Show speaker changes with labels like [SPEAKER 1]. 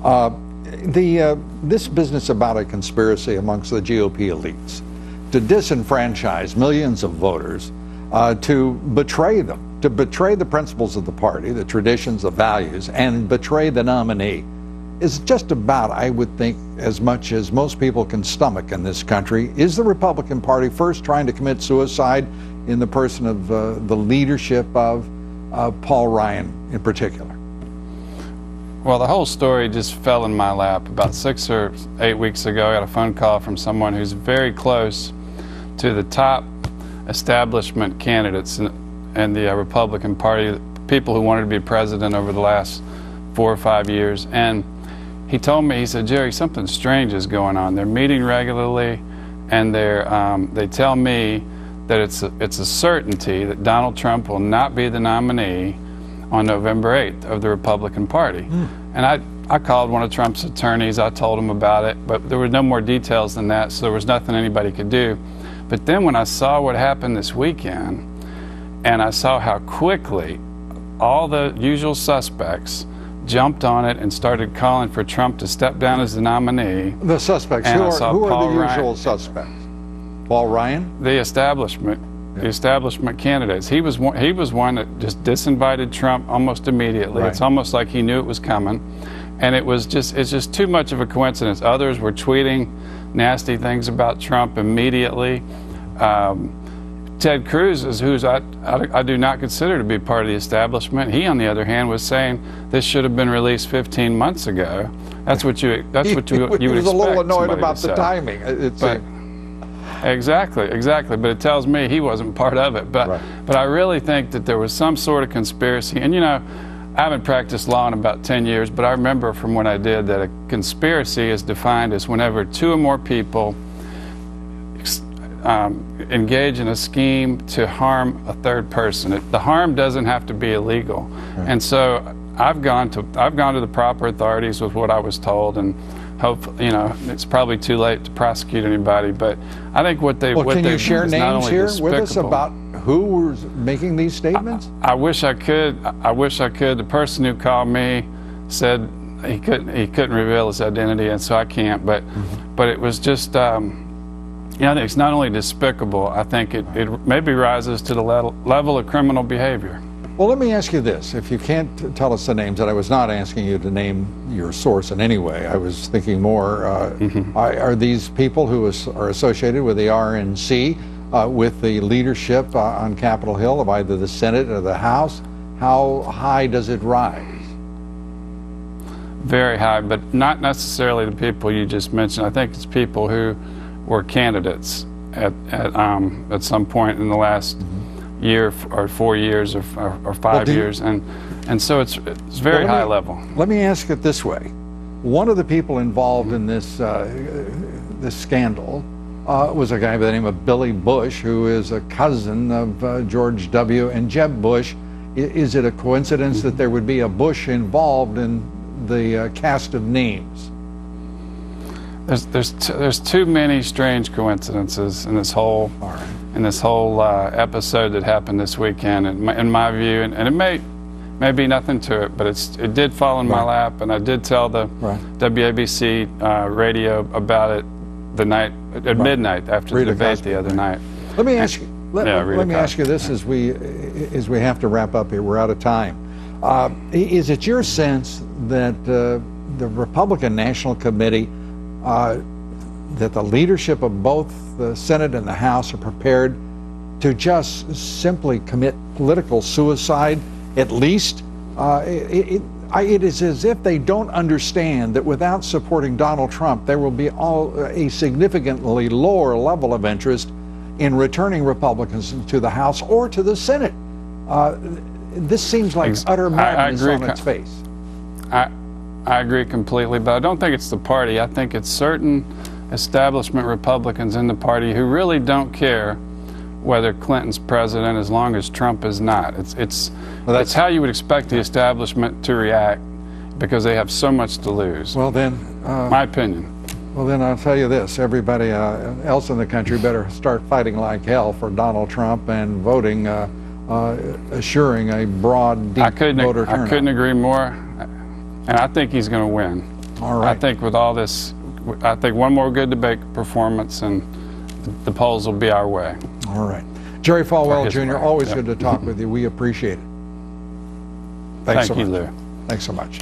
[SPEAKER 1] This business about a conspiracy amongst the GOP elites to disenfranchise millions of voters, to betray them, to betray the principles of the party, the traditions, the values, and betray the nominee is just about, I would think, as much as most people can stomach in this country. Is the Republican Party first trying to commit suicide in the person of the leadership of Paul Ryan in particular?
[SPEAKER 2] Well, the whole story just fell in my lap. About 6 or 8 weeks ago, I got a phone call from someone who's very close to the top establishment candidates in the Republican Party, people who wanted to be president over the last 4 or 5 years. And he told me, he said, Jerry, something strange is going on. They're meeting regularly, and they tell me that it's a certainty that Donald Trump will not be the nominee on November 8th of the Republican Party. And I called one of Trump's attorneys. I told him about it, but there were no more details than that, so there was nothing anybody could do. But then when I saw what happened this weekend, and I saw how quickly all the usual suspects jumped on it and started calling for Trump to step down as the nominee.
[SPEAKER 1] The suspects, who are the usual suspects? Paul Ryan?
[SPEAKER 2] The establishment. The establishment candidates. He was one that just disinvited Trump almost immediately. Right. It's almost like he knew it was coming, and it's just too much of a coincidence. Others were tweeting nasty things about Trump immediately. Ted Cruz, who's I do not consider to be part of the establishment. He, on the other hand, was saying this should have been released 15 months ago. That's what you would expect.
[SPEAKER 1] He was a little annoyed about the timing.
[SPEAKER 2] Exactly. But it tells me he wasn't part of it. But I really think that there was some sort of conspiracy. And you know, I haven't practiced law in about 10 years, but I remember from when I did that a conspiracy is defined as whenever 2 or more people engage in a scheme to harm a third person. The harm doesn't have to be illegal. Right. And so I've gone to the proper authorities with what I was told, and hopefully, you know, it's probably too late to prosecute anybody, but I think what they've
[SPEAKER 1] can you share names here with us about who was making these statements?
[SPEAKER 2] I wish I could. The person who called me said he couldn't reveal his identity, and so I can't. But it was just you know, it's not only despicable. I think it maybe rises to the level of criminal behavior.
[SPEAKER 1] Well, let me ask you this. If you can't tell us the names, and I was not asking you to name your source in any way. I was thinking more, are these people who are associated with the RNC, with the leadership on Capitol Hill of either the Senate or the House? How high does it rise?
[SPEAKER 2] Very high, but not necessarily the people you just mentioned. I think it's people who were candidates at some point in the last year or 4 years or 5 years, and so it's very high level.
[SPEAKER 1] Let me ask it this way: one of the people involved in this this scandal was a guy by the name of Billy Bush, who is a cousin of George W. and Jeb Bush. Is it a coincidence that there would be a Bush involved in the cast of names?
[SPEAKER 2] There's too many strange coincidences in this whole episode that happened this weekend, in my view, and it may be nothing to it, but it did fall in my lap, and I did tell the WABC radio about it the night at midnight after the debate the other night.
[SPEAKER 1] Let me ask you. Let me ask you this as we have to wrap up here. We're out of time. Is it your sense that the Republican National Committee, that the leadership of both the Senate and the House are prepared to just simply commit political suicide? At least it is as if they don't understand that without supporting Donald Trump, there will be a significantly lower level of interest in returning Republicans to the House or to the Senate. This seems like utter madness on its face.
[SPEAKER 2] I agree completely, but I don't think it's the party. I think it's certain establishment Republicans in the party who really don't care whether Clinton's president as long as Trump is not. It's how you would expect the establishment to react, because they have so much to lose.
[SPEAKER 1] Well then,
[SPEAKER 2] my opinion.
[SPEAKER 1] Well then, I'll tell you this: everybody else in the country better start fighting like hell for Donald Trump and voting, assuring a broad, deep voter turnout.
[SPEAKER 2] I couldn't agree more. And I think he's going to win.
[SPEAKER 1] All right.
[SPEAKER 2] I think with all this, I think one more good debate performance and the polls will be our way.
[SPEAKER 1] All right. Jerry Falwell, Jr., always good to talk with you. We appreciate it. Thanks so much.
[SPEAKER 2] Thank you, Lou.
[SPEAKER 1] Thanks so much.